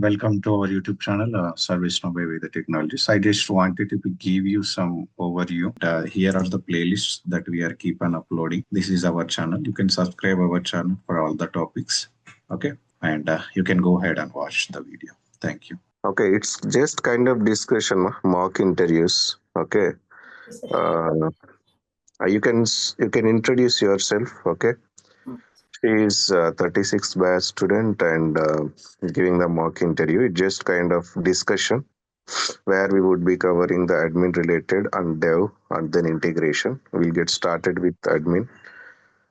Welcome to our YouTube channel, ServiceNow by Veda Technologies. I just wanted to give you some overview. Here are the playlists that we are keep on uploading. This is our channel. You can subscribe our channel for all the topics. Okay, and you can go ahead and watch the video. Thank you. Okay, it's just kind of discussion, mock interviews. Okay, uh, you can introduce yourself. Okay, she is 36 batch student and giving the mock interview. It's just kind of discussion where we would be covering the admin related and dev and then integration. We'll get started with admin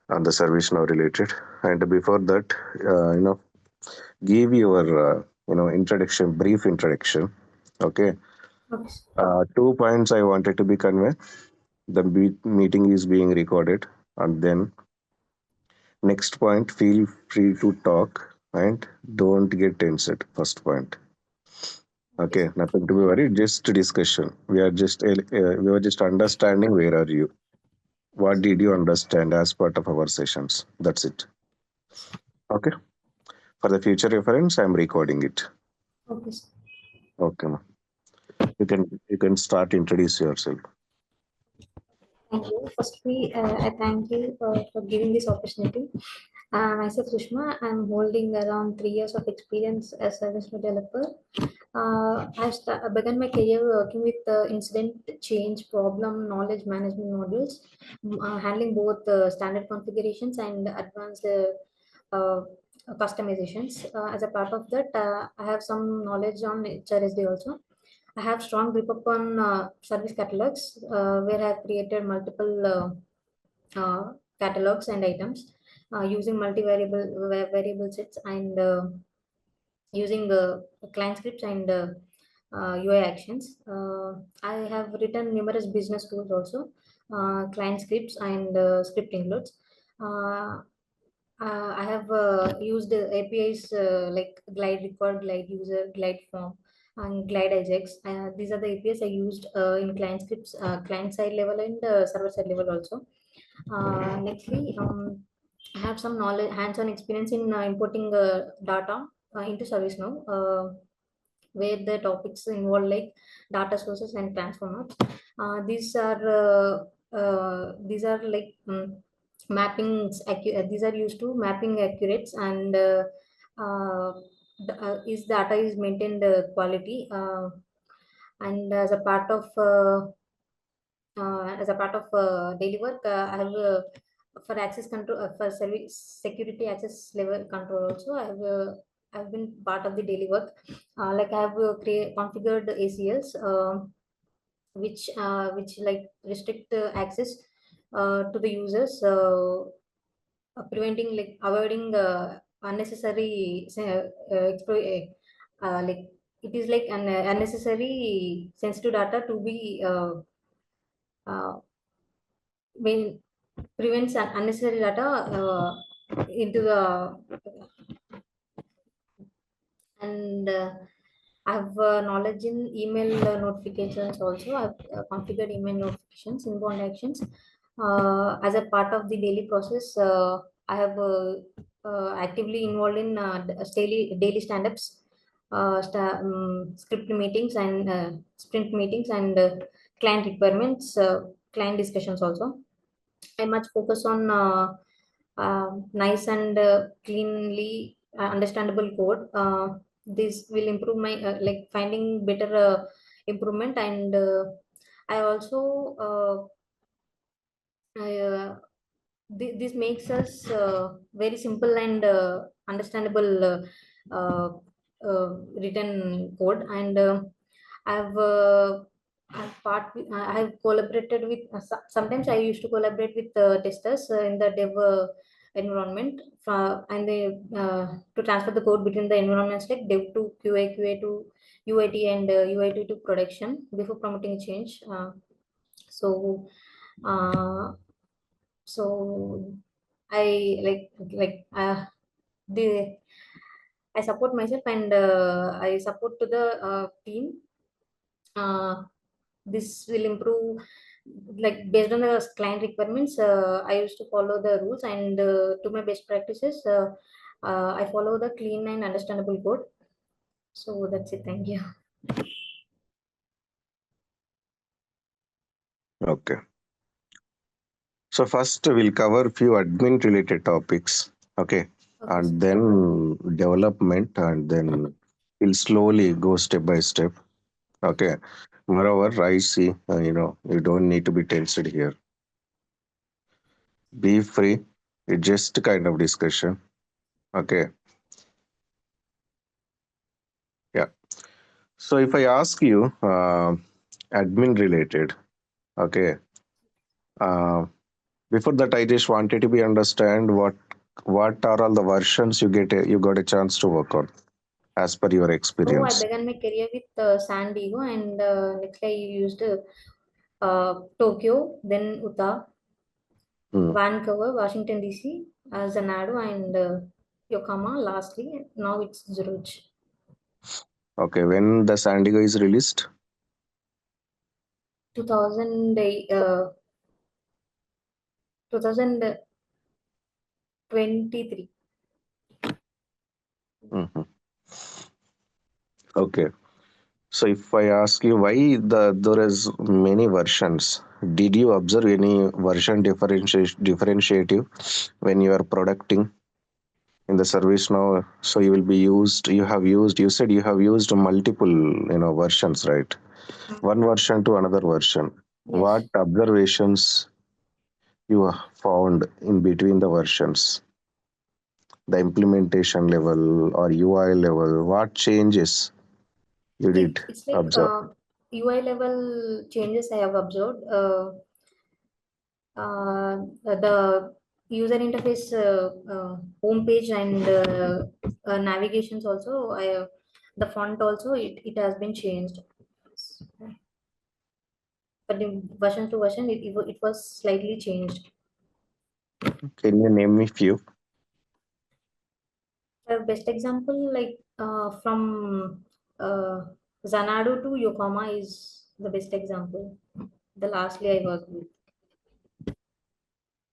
and the service now related. And before that, give your introduction, brief introduction. Okay, Okay. 2 points I wanted to be conveyed. The meeting is being recorded, and then next point, feel free to talk and don't get tensed. First point. Okay, nothing to be worried. Just discussion. We were just understanding where are you. What did you understand as part of our sessions? That's it. Okay. For the future reference, I'm recording it. Okay, sir. Okay, ma. You can start introduce yourself. Thank you. Firstly, I thank you for giving this opportunity. Myself, Sushma, I'm holding around 3 years of experience as a service developer. I began my career working with incident change, problem, knowledge management modules, handling both standard configurations and advanced uh, customizations. As a part of that, I have some knowledge on HRSD also. I have strong grip upon service catalogs, where I have created multiple catalogs and items using multi-variable sets and using client scripts and UI actions. I have written numerous business tools also, client scripts and scripting loads. Uh, I have used APIs like Glide Record, Glide User, Glide Form, and Glide Ajax. These are the APIs I used in client scripts, client side level and server side level also. Nextly, I have some knowledge, hands-on experience in importing data into ServiceNow, where the topics involve like data sources and transformers. These are like these are used to mapping accurates and uh, is data is maintained quality, and as a part of daily work, I have for access control, for service security access level control also. I've been part of the daily work. Like I have configured ACLs, which like restrict access to the users, preventing like avoiding unnecessary like it is like an unnecessary sensitive data to be when prevents unnecessary data into the and I have knowledge in email notifications also. I've configured email notifications, inbound actions. As a part of the daily process, I have actively involved in daily stand-ups, script meetings and sprint meetings and client requirements, client discussions also. I much focus on nice and cleanly understandable code. This will improve my like finding better improvement, and I also this makes us very simple and understandable uh, written code. And I've I have collaborated with sometimes I used to collaborate with testers in the dev environment, and they to transfer the code between the environments like dev to QA to UAT and UAT to production before promoting change. So uh, so I the I support myself, and I support to the team. Uh, this will improve, like based on the client requirements. I used to follow the rules, and to my best practices, I follow the clean and understandable code. So that's it. Thank you. Okay. So first we'll cover few admin related topics. Okay. Okay, sir. And then development, and then we'll slowly go step by step. Okay. Moreover, I see, you don't need to be tensed here. Be free. It's just kind of discussion. Okay. Yeah. So if I ask you, admin related, okay. Uh, Before that, I just wanted to be understand what are all the versions you got a chance to work on as per your So I experience. began my career with San Diego, and next I used Tokyo, then Utah, Hmm. Vancouver, Washington DC, Zanado, and Yokohama. Lastly, now it's Zurich. Okay, when the San Diego is released, 2008, 2023. Mhm. Okay. So if I ask you why there is many versions, did you observe any version differentiative when you are producting in the service now? So you said you have used multiple versions, right? One version to another version. What Yes. observations you found in between the versions, the implementation level or UI level? What changes you did It's like observe? UI level changes I have observed. The user interface, home page, and navigations also. The font also, it has been changed. But in version to version, it was slightly changed. Can you name me few? Best example, like from Zanado to Yokohama is the best example. The lastly I worked with.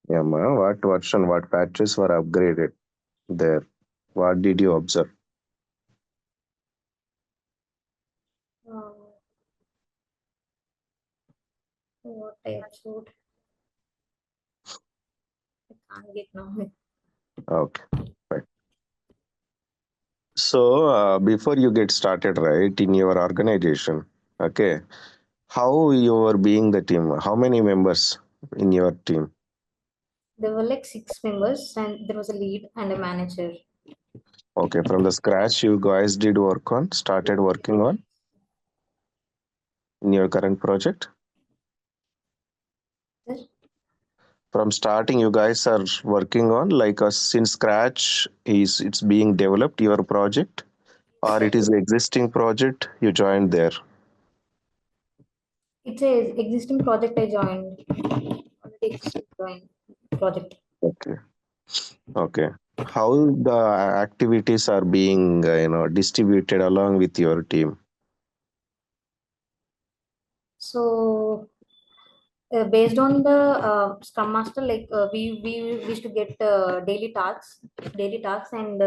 Yeah, what version, what patches were upgraded there? What did you observe? Uh, what I observed, I can't get now. Okay, right. So before you get started, right, in your organization, okay, how you are being the team? How many members in your team? There were like 6 members, and there was a lead and a manager. Okay, from the scratch, you guys did started working on in your current project. Sir? From starting, you guys are working on like a since scratch is it's being developed your project, or it is existing project you joined there. It's a existing project I joined. Already existing project. Okay. Okay. How the activities are being distributed along with your team? So based on the Scrum Master, like we used to get daily tasks, and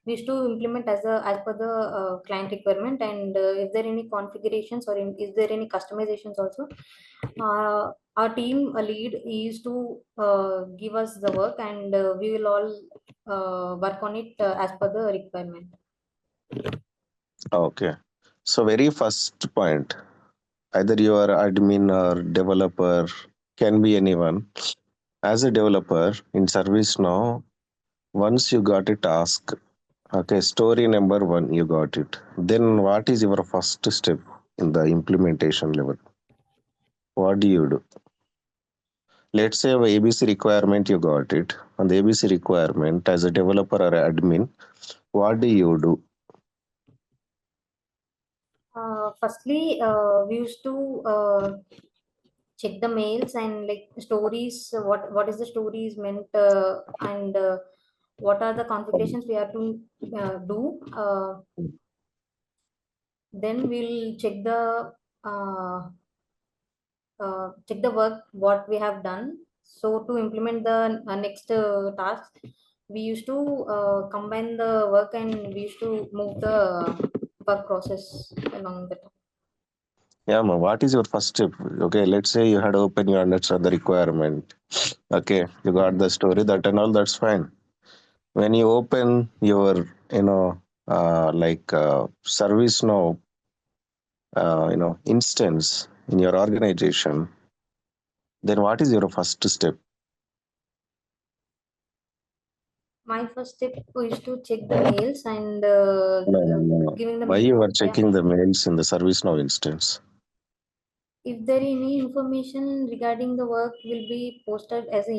we used to implement as per the client requirement. And if there any configurations, or is there any customizations also, our team lead used to give us the work, and we will all work on it as per the requirement. Okay. So very first point, either you are admin or developer, can be anyone. As a developer in ServiceNow, once you got a task, okay, story number one, you got it. Then what is your first step in the implementation level? What do you do? Let's say a ABC requirement, you got it. On the ABC requirement, as a developer or admin, what do you do? Firstly, we used to check the mails and like stories. What is the stories meant, and what are the configurations we have to do. Then we'll check the work what we have done. So to implement the next task, we used to combine the work, and we used to move the work process along the time. Yeah, ma, what is your first step? Okay, let's say you had open, you understand the requirement. Okay, you got the story, that and all, that's fine. When you open your, ServiceNow, instance in your organization, then what is your first step? My first step is to check the mails and No, no, no. giving the Why you are yeah. checking the mails in the ServiceNow instance? If there any information regarding the work will be posted as a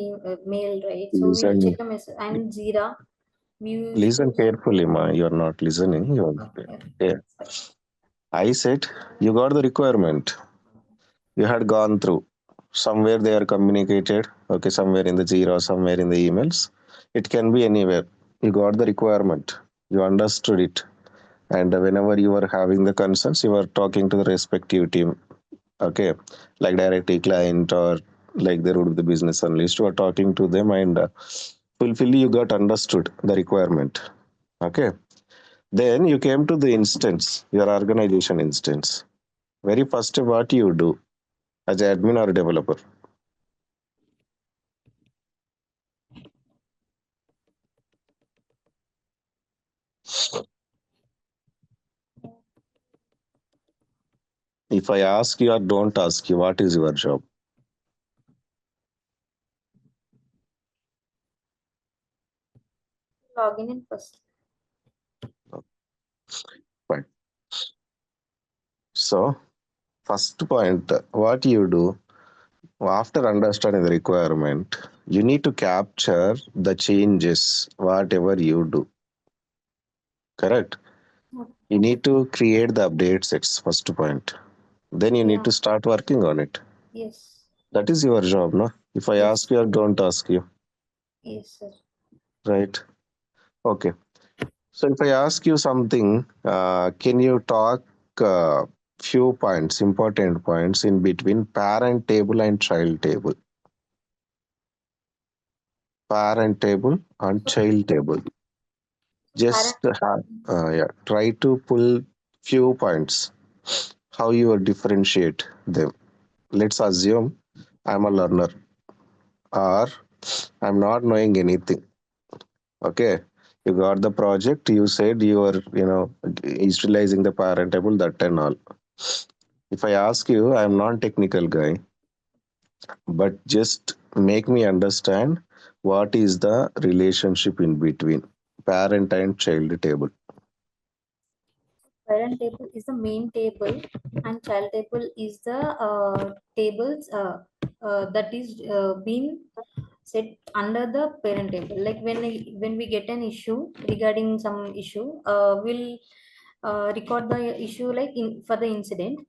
mail, right? So we'll check Listen, the message and Jira. We used listen to. carefully, ma. You are not listening. You are, Okay. yeah. I said you got the requirement. You had gone through. Somewhere they are communicated. Okay, somewhere in the Jira, somewhere in the emails. It can be anywhere. You got the requirement. You understood it. And whenever you are having the concerns, you are talking to the respective team. Okay, like directly client or like there would be the business analyst. You are talking to them and fulfill you got understood the requirement. Okay, then you came to the instance, your organization instance. Very first, what you do as an admin or a developer? If I ask you or don't ask you, what is your job? Login in first. Fine. So, first point, what you do after understanding the requirement, you need to capture the changes, whatever you do. Correct? You need to create the update sets, first point. Then you need Yeah. to start working on it. Yes. That is your job, no? If I Yes. ask you or don't ask you, Yes, sir. right? Okay. So if I ask you something, can you talk few points, important points in between parent table and child table? Parent table and So child table. parent. Just yeah, try to pull few points. How you differentiate them? Let's assume I'm a learner or I'm not knowing anything. Okay, you got the project. You said you are, utilizing the parent table, that and all. If I ask you, I'm non-technical guy, but just make me understand what is the relationship in between parent and child table. Parent table is the main table, and child table is the tables that is being set under the parent table. Like when we get an issue regarding some issue, we'll record the issue like in for the incident.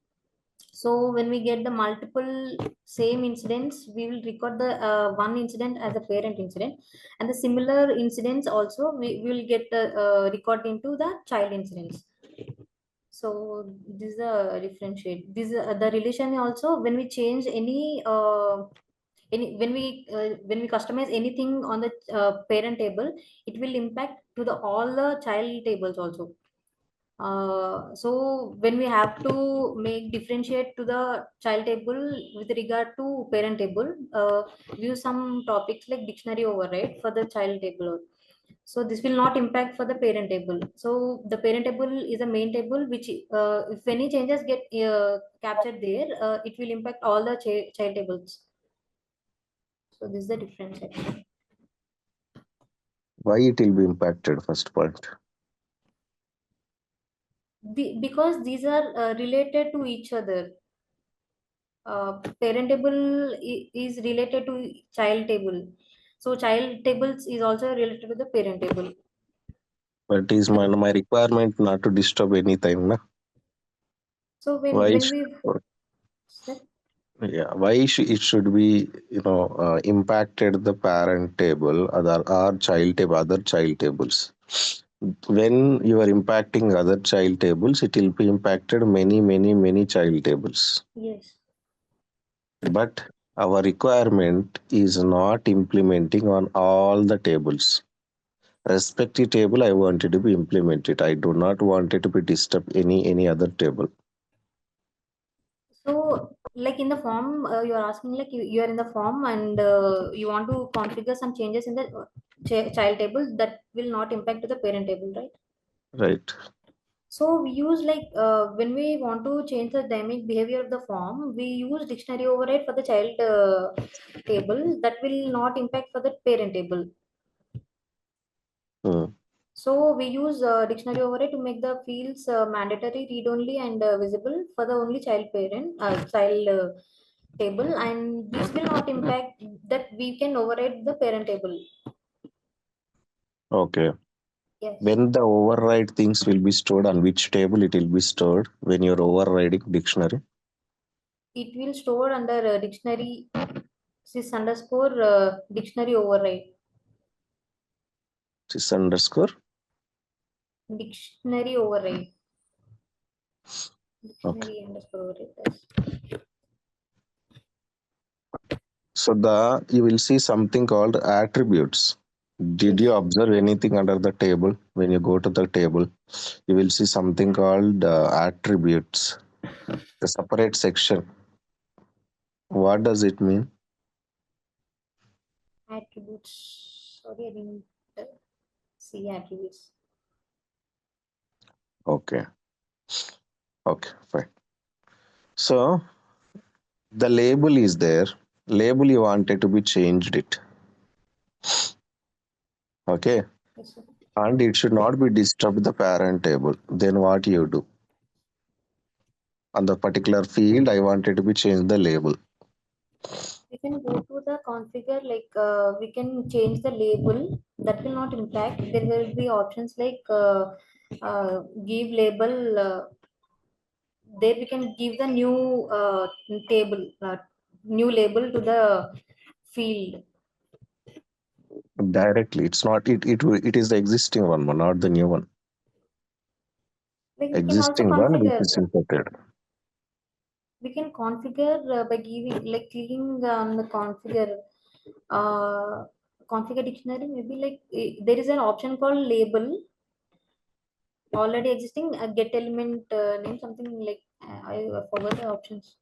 So when we get the multiple same incidents, we will record the one incident as a parent incident, and the similar incidents also we will get record into the child incidents. So this is a differentiate. This the relation also when we change any when we customize anything on the parent table, it will impact to the all the child tables also. So when we have to make differentiate to the child table with regard to parent table, we use some topics like dictionary override for the child table. So this will not impact for the parent table. So the parent table is a main table which, if any changes get captured there, it will impact all the child tables. So this is the difference actually. Why it will be impacted? First point. Because these are related to each other. Parent table is related to child table. So child tables is also related to the parent table. But is my requirement not to disturb anytime, na? So Why? when we sir, Yeah, why it should be impacted the parent table, other or child table, other child tables. When you are impacting other child tables, it will be impacted many child tables. yes, But our requirement is not implementing on all the tables. Respective table, I want it to be implemented. I do not want it to be disturb any other table. So, like in the form, you're asking like you are in the form and you want to configure some changes in the child table that will not impact to the parent table, right? Right. So we use like when we want to change the dynamic behavior of the form, we use dictionary override for the child table that will not impact for the parent table. Hmm. So we use dictionary override to make the fields mandatory, read only, and visible for the only child table, and this will not impact that we can override the parent table. Okay. Yes, When the override things will be stored on which table it will be stored when you're overriding dictionary? it will store under dictionary sys underscore dictionary override. Sys underscore. Dictionary override. Okay. Dictionary underscore override. Yes. So the you will see something called attributes. Did Yes. you observe anything under the table? When you go to the table, you will see something called attributes, the separate section. What does it mean? Attributes. Sorry, I didn't uh, see attributes. Okay. Okay, fine. So the label is there. Label you wanted to be changed it. Okay. Yes, sir. And it should not be disturbed the parent table. Then what you do? On the particular field, I wanted to be changed the label. We can go to the configure, like we can change the label that will not impact. There will be options like give label, there we can give the new table new label to the field. Directly. It's not it is the existing one, not the new one. Like we can also Existing one which configure, is imported. by giving, like clicking on the configure, uh, configure dictionary, maybe like there is an option called label already existing, get element name something like I forgot the options.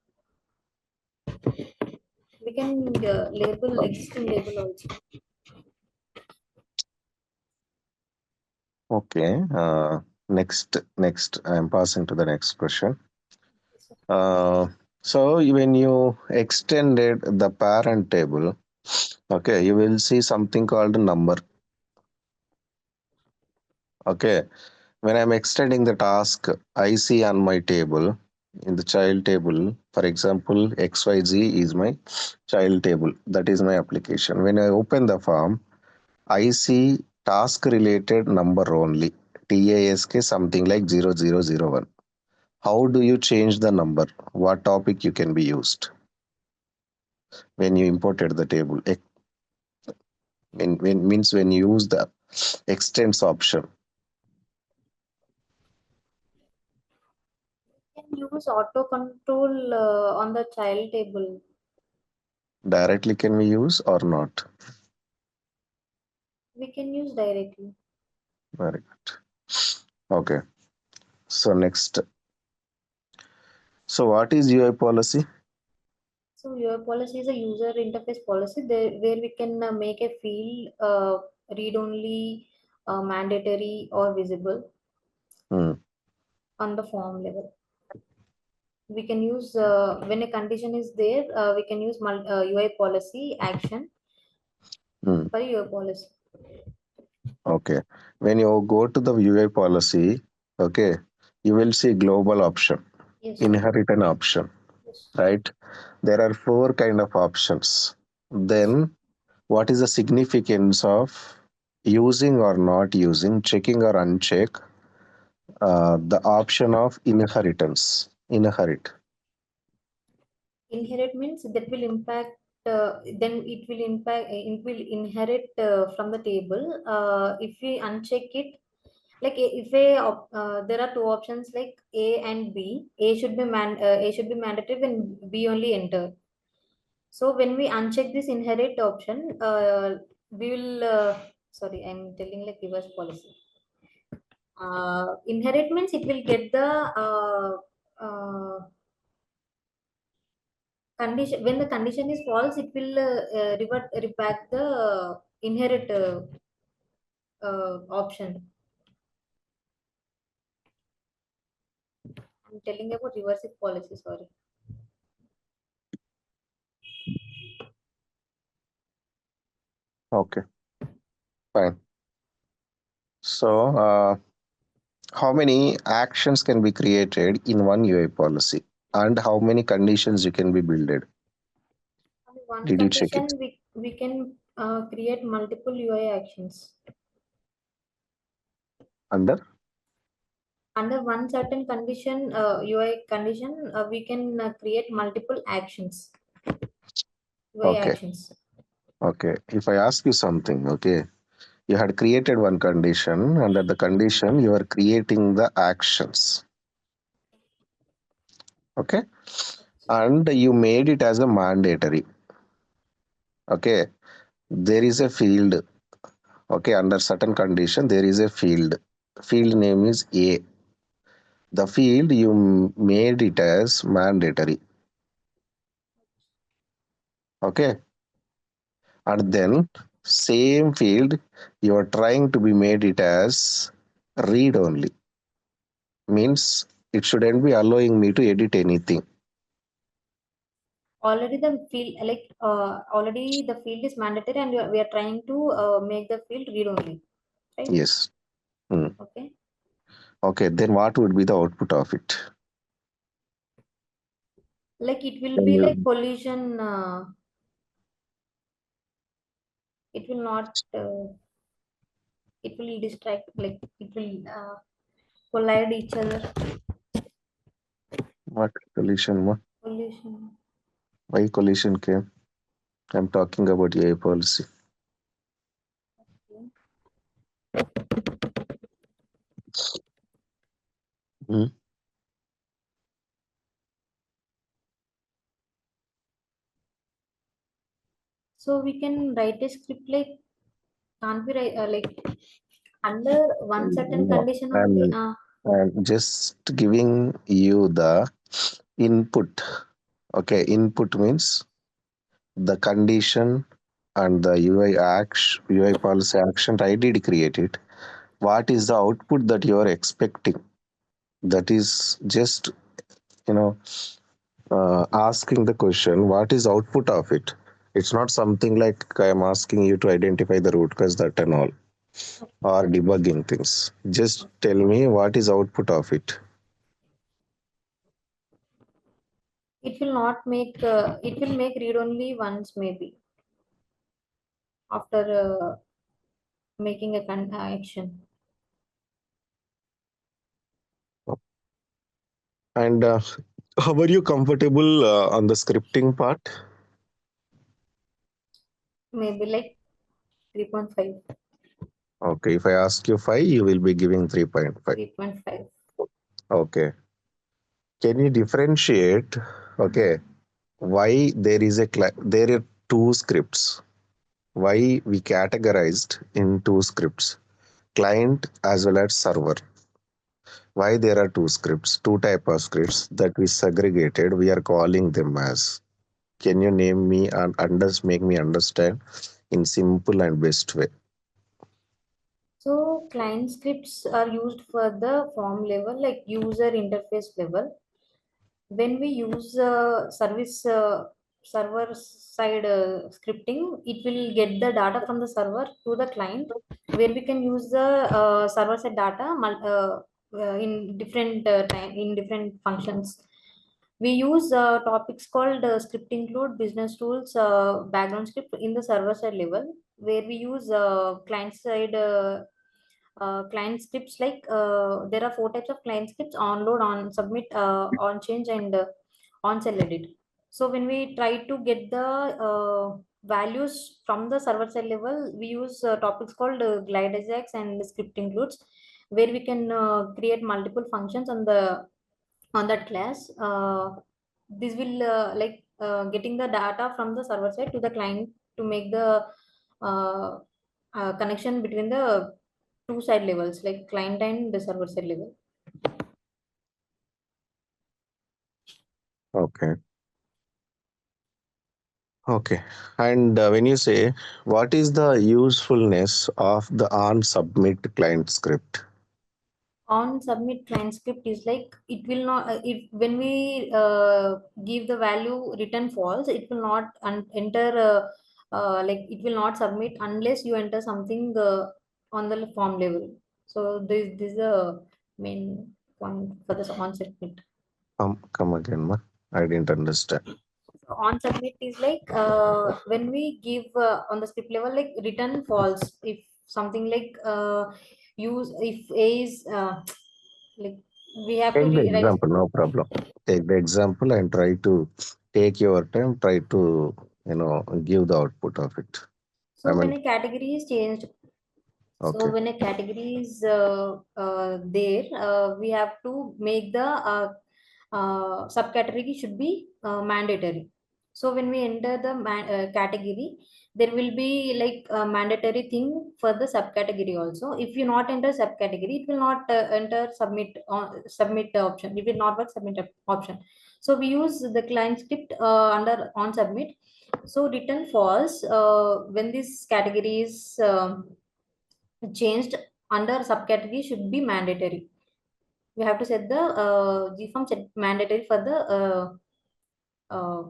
We can label existing label also. Okay. Next. I'm passing to the next question. So So when you extended the parent table, okay, you will see something called number. Okay. When I'm extending the task, I see on my table, in the child table, for example, XYZ is my child table. That is my application. When I open the form, I see task related number only. TASK something like 0001. How do you change the number? What topic you can be used when you imported the table? When you use the extends option, we can use auto control on the child table. directly can we use or not? We can use directly. Very good. Okay. So next. So what is UI policy? So your policy is a user interface policy there, where we can make a field read only, mandatory or visible Hmm. on the form level. We can use when a condition is there, we can use UI policy action Hmm. for UI policy. Okay. When you go to the UI policy, okay, you will see global option, Yes. inheritance option, Yes. right? There are four kind of options. Yes. Then what is the significance of using or not using, checking or uncheck the option of inheritance? Inherit. Inherit means that will impact. Then it will impact. It will inherit from the table. If we uncheck it, like if there are two options like A and B. A should be mandatory when B only enter. So when we uncheck this inherit option, we will sorry, I'm telling like reverse policy. Inheritments, it will get the condition. When the condition is false, it will revert back the inherit option. I'm telling about reverse policy, sorry. Okay, fine. So, how many actions can be created in one UI policy, and how many conditions you can be builded? Only one Did you check it? condition, we can create multiple UI actions. Under one certain condition, UI condition, we can create multiple actions, UI Okay, actions. okay. If I ask you something, okay, you had created one condition, under the condition you are creating the actions, okay, and you made it as a mandatory, okay. There is a field, okay, under certain condition there is a field name is A. The field you made it as mandatory, okay, and then same field you are trying to be made it as read only, means it shouldn't be allowing me to edit anything. Already the field, like already the field is mandatory, and we are trying to make the field read only, right? Yes. Hmm. Okay. Okay, then what would be the output of it? Like it will Can be like you, collision. It will not. It will distract. Like it will collide each other. what collision? Collision. Why collision came? I'm talking about AI policy. Okay. Hmm. So we can write a script like, can't we write like under one certain No, condition only? I'm just giving you the input. Okay, input means the condition and the UI policy action. I did create it. What is the output that you are expecting? That is just, you know, asking the question, what is output of it? It's not something like I am asking you to identify the root cause, that and all, or debugging things. Just tell me what is output of it. It will not make. It will make read only once maybe after making a action. And how are you comfortable on the scripting part? Maybe like 3.5. Okay, if I ask you 5, you will be giving 3.5. 3.5. Okay. Can you differentiate, okay, why there is there are two scripts? Why we categorized in two scripts, client as well as server? Why there are two scripts, two type of scripts that we segregated, we are calling them as? Can you name me and make me understand in simple and best way? So client scripts are used for the form level, like user interface level. When we use server side scripting, it will get the data from the server to the client, where we can use the server side data in different time, in different functions. We use topics called script include, business rules, background script in the server side level, where we use client side client scripts. Like there are four types of client scripts: on load, on submit, on change, and on cell edit. So when we try to get the values from the server side level, we use topics called glide ajax and script includes, where we can create multiple functions on that class. This will getting the data from the server side to the client to make the uh, connection between the two side levels, like client and the server side level. Okay. Okay. And when you say, what is the usefulness of the on submit client script? On submit client script is like it will not it when we give the value return false, it will not enter like it will not submit unless you enter something on the form level. So this is the main point for this on submit. Come again, ma. I didn't understand. On submit is like when we give on the script level, like return false if something like use if a is like we have to Take the write. example, no problem. Take the example and try to take your time, try to, give the output of it. I So when mean, a category is changed, so okay. when a category is there, we have to make the subcategory should be mandatory. So when we enter the category, there will be like a mandatory thing for the subcategory also. If you not enter subcategory, it will not enter submit option. It will not work submit option. So we use the client script under on submit. So return false when this category is changed under subcategory should be mandatory. We have to set the gform set mandatory for the uh,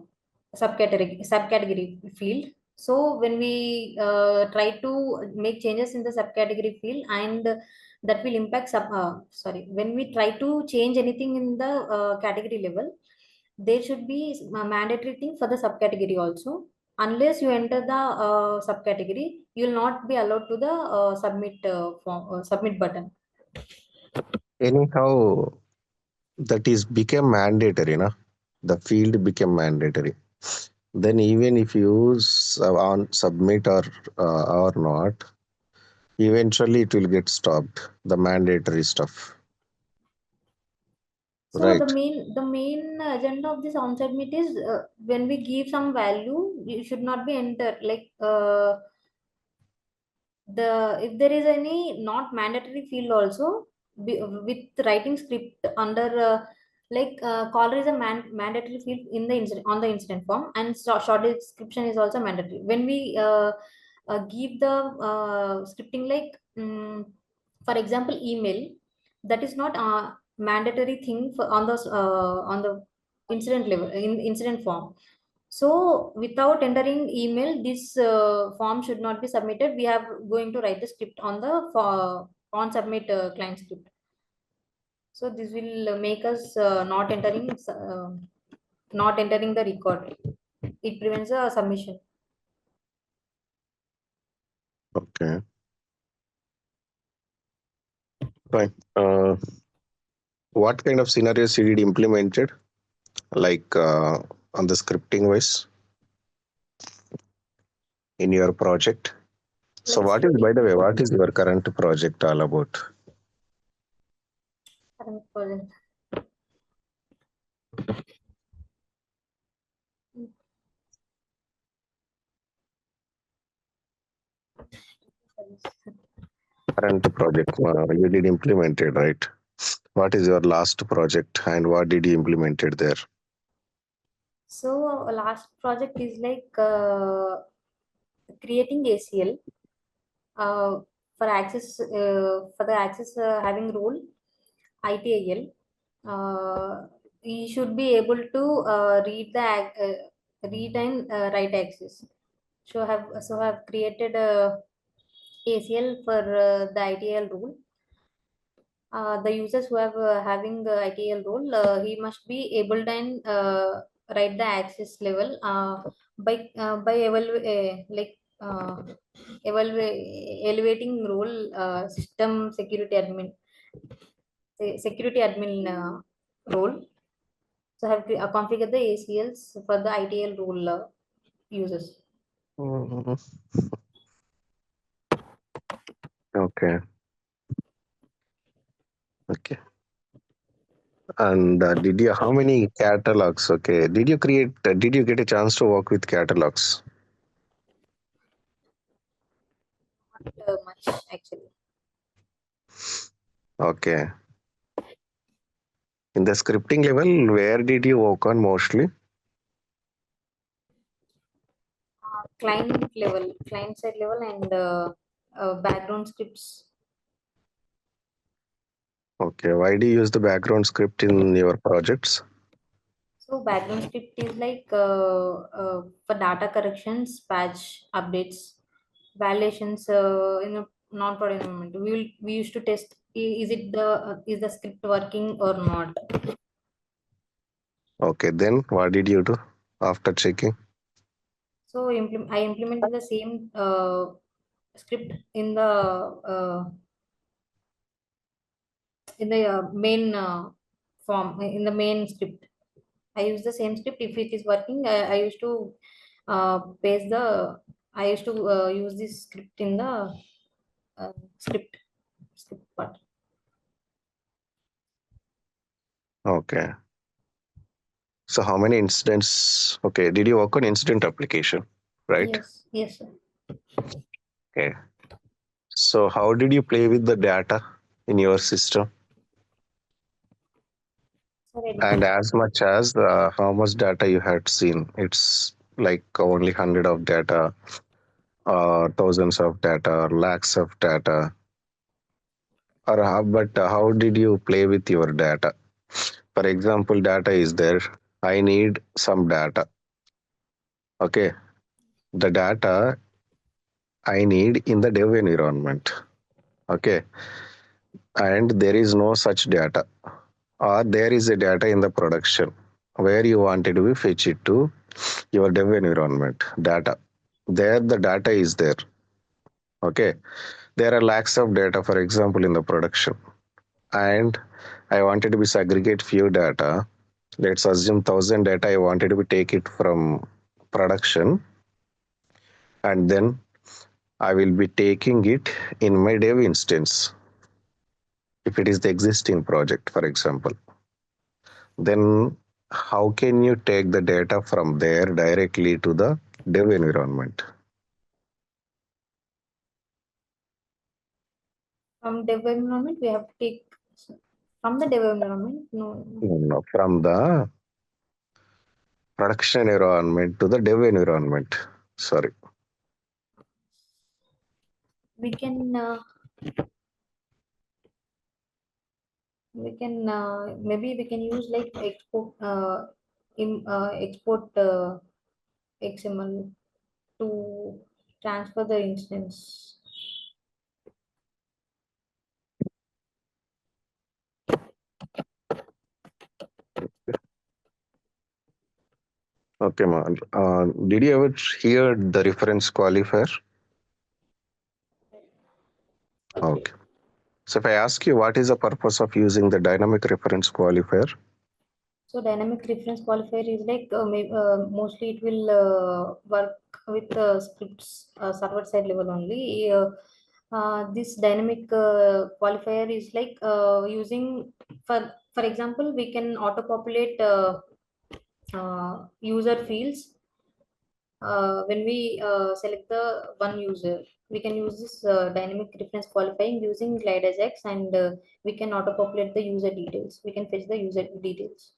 subcategory field. So when we try to make changes in the subcategory field, and that will impact sorry, when we try to change anything in the category level, there should be a mandatory thing for the subcategory also. Unless you enter the subcategory, you will not be allowed to the submit button. Anyhow, that is became mandatory, na? The field became mandatory. Then even if you use on submit or not, eventually it will get stopped. The mandatory stuff, So right? the main agenda of this on submit is when we give some value, you should not be entered like the if there is any not mandatory field also with writing script under caller is a mandatory field in the incident on the incident form, and short description is also mandatory. When we give the scripting like for example email, that is not a mandatory thing for on the incident level in incident form. So without entering email, this form should not be submitted. We are going to write the script on the on submit client script. So this will make us not entering the record. It prevents a submission. Okay, fine. What kind of scenarios you did implemented, like on the scripting wise in your project? So, Like what is, by scripting the way, what is your current project all about? current project. Current project you did implemented, right? What is your last project and what did you implemented there? So last project is like creating ACL for access for the access having role ITIL. You should be able to read and write access. So have created a ACL for the ITIL rule. The users who have having ITL role, he must be able to write the access level by elevating role system security admin role. So have configured the ACLs for the ITL role users. Mhm. Okay, okay. And did you, how many catalogs? Okay, did you create, did you get a chance to work with catalogs? much actually. Okay. In the scripting level, where did you work on mostly? Client side level, and background scripts. Okay. Why do you use the background script in your projects? So background script is like for data corrections, patch updates, validations in a non-prod environment. We used to test is the script working or not. Okay. Then what did you do after checking? So I implemented the same script uh, in the main form in the main script. I use the same script. If it is working, I used to paste the. I used to use this script in the uh, script script part. Okay. So how many incidents? Okay. Did you work on incident application? Right. Yes, yes, sir. Okay. So how did you play with the data in your system? So ready. And as much as how much data you had seen, it's like only hundred of data, thousands of data, or lakhs of data, or how did you play with your data? For example, data is there. I need some data. Okay, the data I need in the dev environment. Okay, and there is no such data, or there is a data in the production where you wanted to fetch it to your dev environment data. There the data is there. Okay, there are lakhs of data, for example, in the production, and I wanted to be segregate few data. Let's assume 1,000 data. I wanted to be take it from production, and then I will be taking it in my dev instance. If it is the existing project, for example, then how can you take the data from there directly to the dev environment? From dev environment, we have to take from the dev environment. No, no. No, from the production environment to the dev environment. Sorry. We can maybe we can use like export XML to transfer the instance. Okay, man. Did you ever hear the reference qualifier? Okay. So if I ask you what is the purpose of using the dynamic reference qualifier? So dynamic reference qualifier is like mostly it will work with scripts server side level only. This dynamic qualifier is like using for example, we can auto populate user fields when we select the one user. We can use this dynamic reference qualifying using glide ajax, and we can auto populate the user details. We can fetch the user details.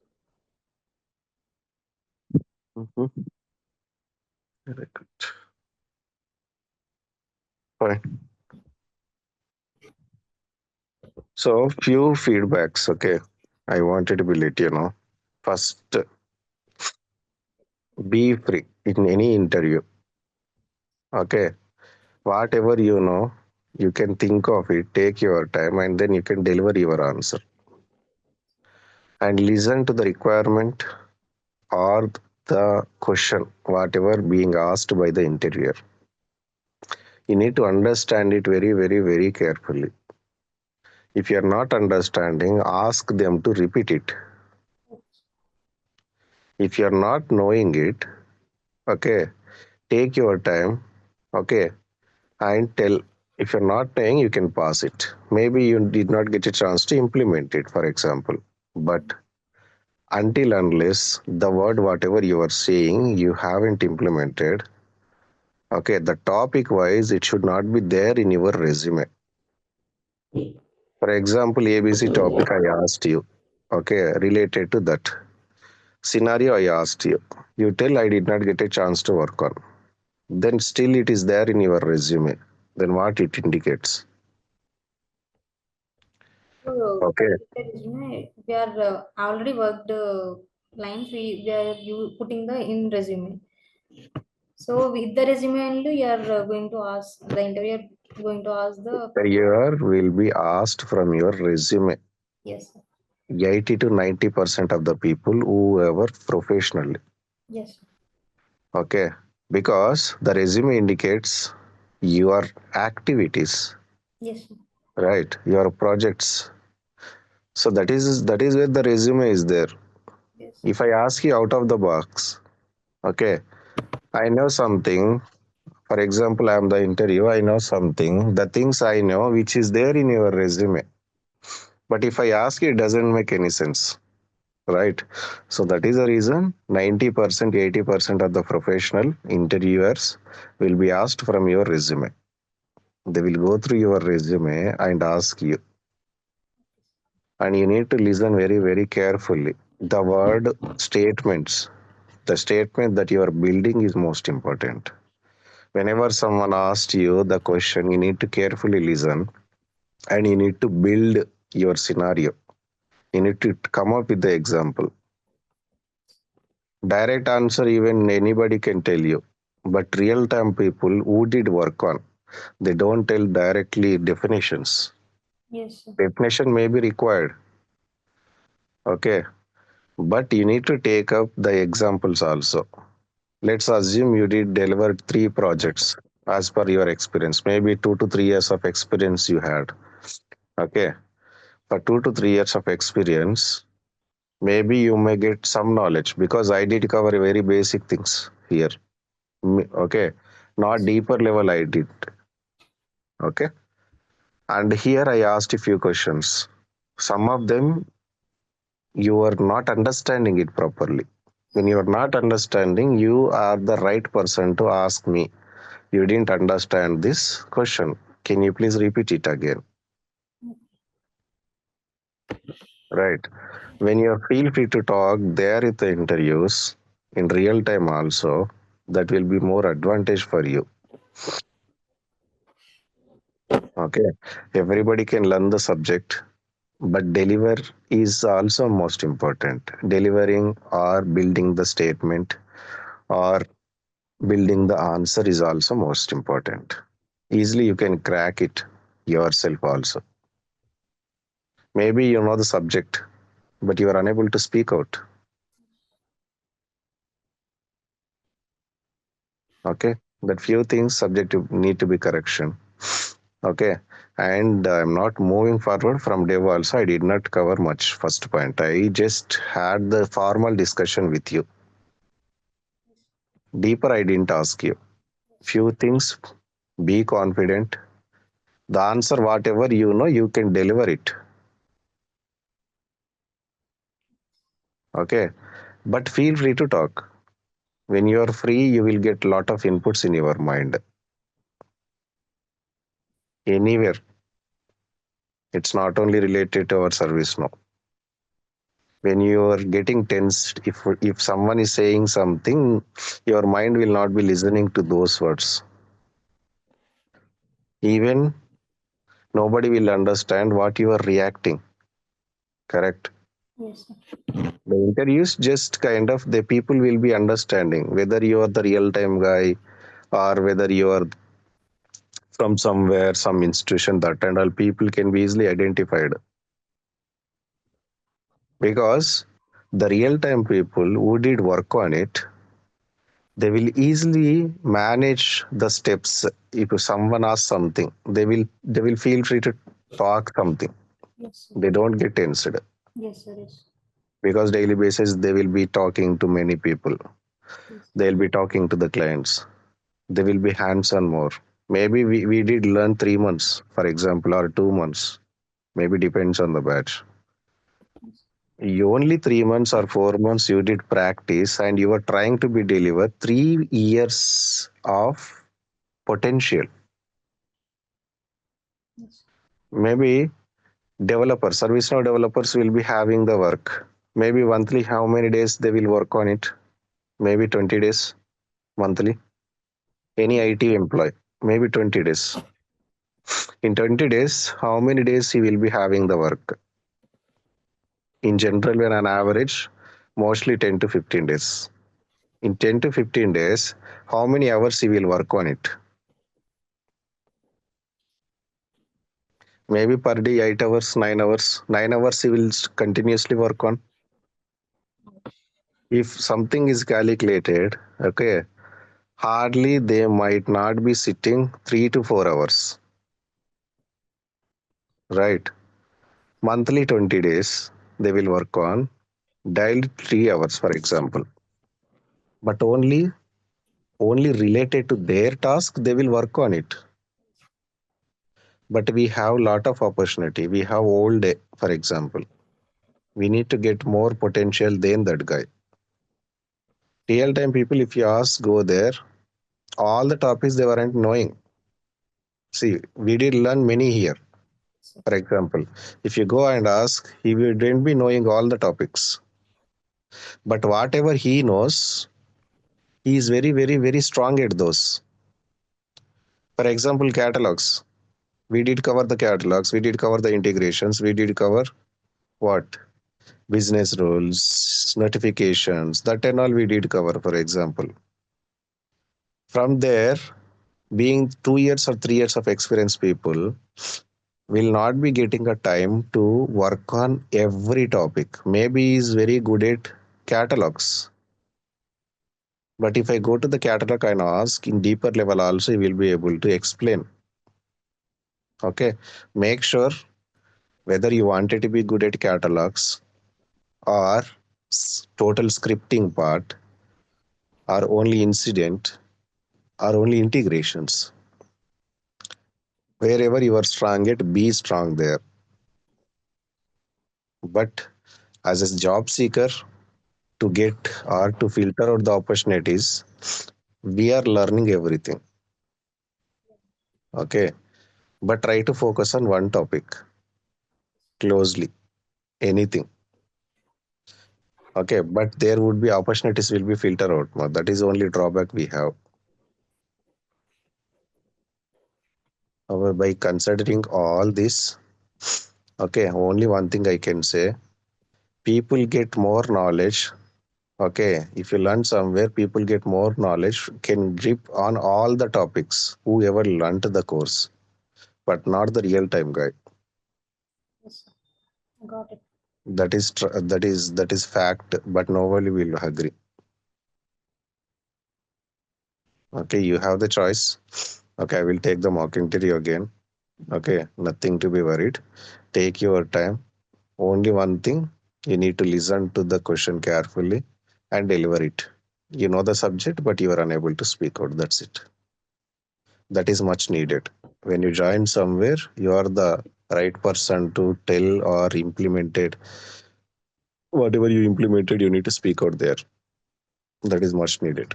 Mhm. Very good. Fine. So few feedbacks. Okay, I wanted to be let you know. First, be free in any interview. Okay, whatever you know, you can think of it. Take your time, and then you can deliver your answer. And listen to the requirement or the question, whatever being asked by the interviewer. You need to understand it very, very, very carefully. If you are not understanding, ask them to repeat it. If you are not knowing it, okay, take your time, okay, and tell. If you're not knowing, you can pass it. Maybe you did not get a chance to implement it, for example. But until unless the word whatever you are saying you haven't implemented, Okay, the topic wise, it should not be there in your resume. For example, ABC topic I asked you, okay, related to that scenario I asked you. You tell I did not get a chance to work on. Then still it is there in your resume. Then what it indicates? So, Okay, we are already worked lines. We are you putting the in resume. So with the resume only, you are going to ask the interviewer going to ask the here will be asked from your resume. yes, 80 to 90% of the people who ever professionally. yes, Okay, because the resume indicates your activities, yes, right? Your projects. So that is where the resume is there. yes, If I ask you out of the box, okay, I know something. For example, I am the interview. I know something. The things I know, which is there in your resume. But if I ask you, it doesn't make any sense, right? So that is the reason 90%, 80% of the professional interviewers will be asked from your resume. They will go through your resume and ask you, and you need to listen very, very carefully. The word statements, the statement that you are building is most important. Whenever someone asks you the question, you need to carefully listen and you need to build your scenario. You need to come up with the example. Direct answer, even anybody can tell you. But real time people who did work on, they don't tell directly definitions. yes, Definition may be required, okay, but you need to take up the examples also. Let's assume you did deliver 3 projects as per your experience, maybe 2 to 3 years of experience you had. Okay, for 2 to 3 years of experience, maybe you may get some knowledge because I did cover very basic things here. Okay, not deeper level I did. Okay, and here I asked a few questions. Some of them you are not understanding it properly. When you are not understanding, you are the right person to ask me. You didn't understand this question. Can you please repeat it again? Right. When you feel free to talk there at the interviews in real time also, that will be more advantage for you. Okay. Everybody can learn the subject, but deliver is also most important. Delivering or building the statement or building the answer is also most important. Easily you can crack it yourself also. Maybe you know the subject, but you are unable to speak out. Okay, that few things subject to need to be correction. Okay, and I'm not moving forward from dev also. I did not cover much first point. I just had the formal discussion with you. Deeper I didn't ask you. Few things, be confident. The answer whatever you know, you can deliver it. Okay, but feel free to talk. When you are free, you will get lot of inputs in your mind. Anywhere. It's not only related to our service now. When you are getting tensed, if someone is saying something, your mind will not be listening to those words. Even nobody will understand what you are reacting. Correct. yes, The interviews just kind of the people will be understanding whether you are the real time guy or whether you are from somewhere, some institution, that and all people can be easily identified because the real time people who did work on it, they will easily manage the steps. If someone asks something, they will feel free to talk something. yes, sir. They don't get tensed Yes, sir. Yes, because daily basis they will be talking to many people. yes, They'll be talking to the clients. They will be hands on more. Maybe we did learn 3 months, for example, or 2 months. Maybe depends on the batch. You only 3 months or 4 months you did practice and you were trying to be delivered 3 years of potential. Yes. Maybe developers, ServiceNow developers will be having the work. Maybe monthly, how many days they will work on it? Maybe 20 days monthly. Any IT employee, maybe 20 days. In 20 days, how many days he will be having the work? In general, when an average, mostly 10 to 15 days. In 10 to 15 days, how many hours he will work on it? Maybe per day 8 hours, 9 hours. 9 hours he will continuously work on. If something is calculated, okay, hardly they might not be sitting 3 to 4 hours, right? Monthly 20 days they will work on, daily 3 hours, for example. But only related to their task they will work on it. But we have lot of opportunity. We have all day, for example. We need to get more potential than that guy. Real time people, if you ask, go there, all the topics they weren't knowing. See, we did learn many here. For example, if you go and ask, he wouldn't be knowing all the topics. But whatever he knows, he is very, very, very strong at those. For example, catalogs. We did cover the catalogs, we did cover the integrations, we did cover what? Business rules, notifications, that and all we did cover, for example. From there, being 2 years or 3 years of experience people will not be getting a time to work on every topic. Maybe he's very good at catalogs. But if I go to the catalog and ask in deeper level also, he will be able to explain. Okay. Make sure whether you wanted to be good at catalogs or total scripting part or only incident or only integrations. Wherever you are strong at, be strong there. But as a job seeker, to get or to filter out the opportunities, we are learning everything. Okay. But try to focus on one topic closely, anything. Okay. But there would be opportunities will be filtered out. That is only drawback we have. By considering all this, okay, only one thing I can say, people get more knowledge. Okay, if you learn somewhere, people get more knowledge, can grip on all the topics, whoever learned the course, but not the real time guy. Yes, sir. Got it. That is fact, but nobody will agree. Okay, you have the choice. Okay, I will take the mock interview again. Okay, nothing to be worried. Take your time. Only one thing, you need to listen to the question carefully and deliver it. You know the subject, but you are unable to speak out. That's it. That is much needed. When you join somewhere, you are the right person to tell or implement it. Whatever you implemented, you need to speak out there. That is much needed.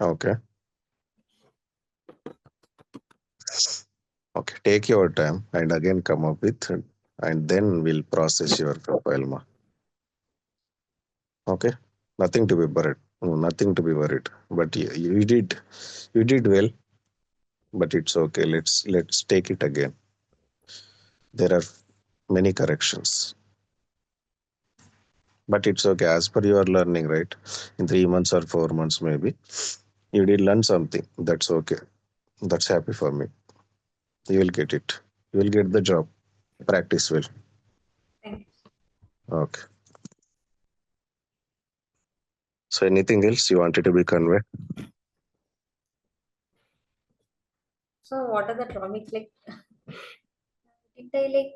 Okay. Okay. Take your time and again come up with, and then we'll process your profile. Okay. Nothing to be worried. No, nothing to be worried. But you did well. But it's okay. Let's take it again. There are many corrections, but it's okay. As per your learning, right? In 3 months or 4 months, maybe you did learn something. That's okay. That's happy for me. You will get it. You will get the job. Practice well. Thank you. Okay. So anything else you wanted to be conveyed? So, what are the drawbacks? Like, did I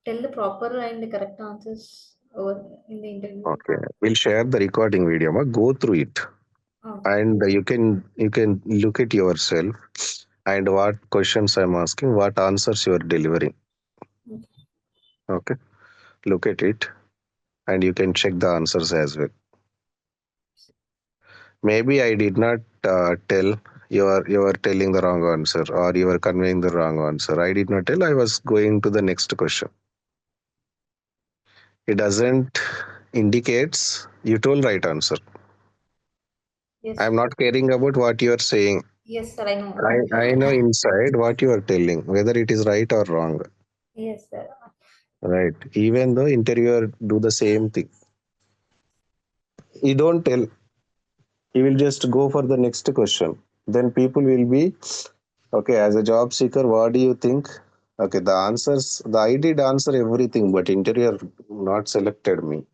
tell the proper and correct answers over in the interview? Okay. We'll share the recording video. Go through it, Okay. and you can look at yourself and what questions I'm asking, what answers you are delivering. Okay. Okay. Look at it, and you can check the answers as well. Maybe I did not tell you are telling the wrong answer or you are conveying the wrong answer. I did not tell. I was going to the next question. It doesn't indicates you told right answer. Yes, I'm sir. not caring about what you are saying. Yes, sir, I know. I know inside what you are telling, whether it is right or wrong. Yes, sir. Right. Even though interviewer do the same thing. You don't tell. You will just go for the next question. Then people will be okay. As a job seeker, what do you think? Okay, the answers. I did answer everything, but interviewer not selected me.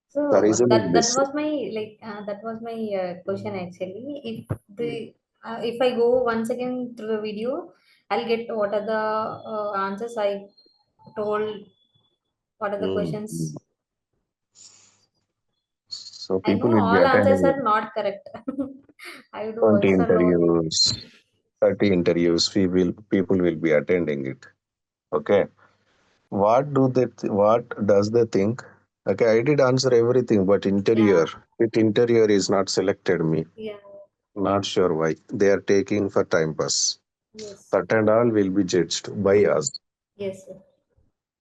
So The reason that is that this. was my that was my question actually. If I go once again through the video, I'll get what are the answers I told, what are the Mm. questions. So I people know will be all answers attending are not correct. I do 20 also know. interviews, 30 interviews. People will be attending it. Okay. What does they think? Okay, I did answer everything, but Yeah. interviewer is not selected me. Yeah. Not sure why. They are taking for time pass. Yes. That and all will be judged by us. Yes, sir.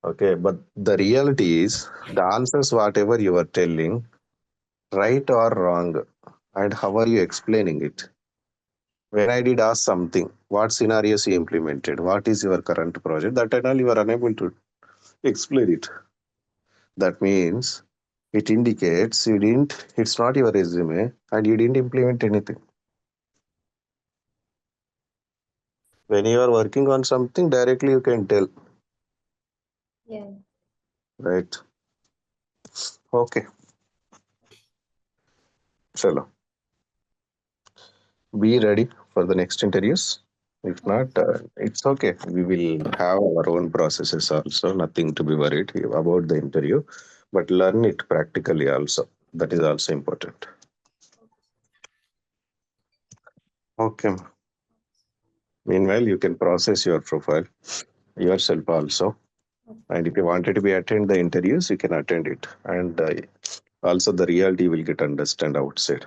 Okay, but the reality is the answers, whatever you are telling, right or wrong, and how are you explaining it? When I did ask something, what scenarios you implemented, what is your current project, that and all you are unable to explain it. That means it indicates it's not your resume and you didn't implement anything. When you are working on something, directly you can tell, Yeah. right? Okay, chalo. Be ready for the next interviews. If Okay. not, it's okay. We will have our own processes also, nothing to be worried about the interview, but learn it practically also. That is also important. Okay. Meanwhile, you can process your profile yourself also. And if you wanted to be attend the interviews, you can attend it. And also the reality will get understand outside.